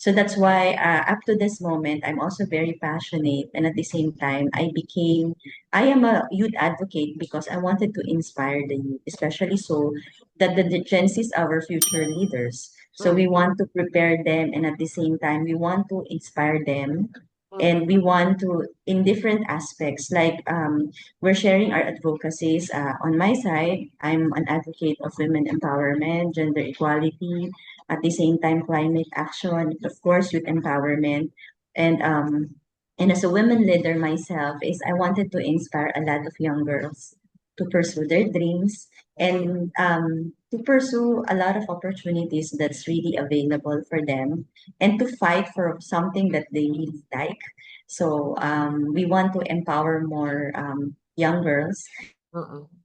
So that's why up to this moment, I'm also very passionate. And at the same time, I am a youth advocate because I wanted to inspire the youth, especially so that the Gen Z is our future leaders. So we Mm, want to prepare them. And at the same time, we want to inspire them. mm, And we want to, in different aspects, like we're sharing our advocacies. On my side, I'm an advocate of women empowerment, gender equality, at the same time climate action, of course youth empowerment, and as a women leader myself is I wanted to inspire a lot of young girls to pursue their dreams and to pursue a lot of opportunities that's really available for them and to fight for something that they really like. So we want to empower more young girls. mm.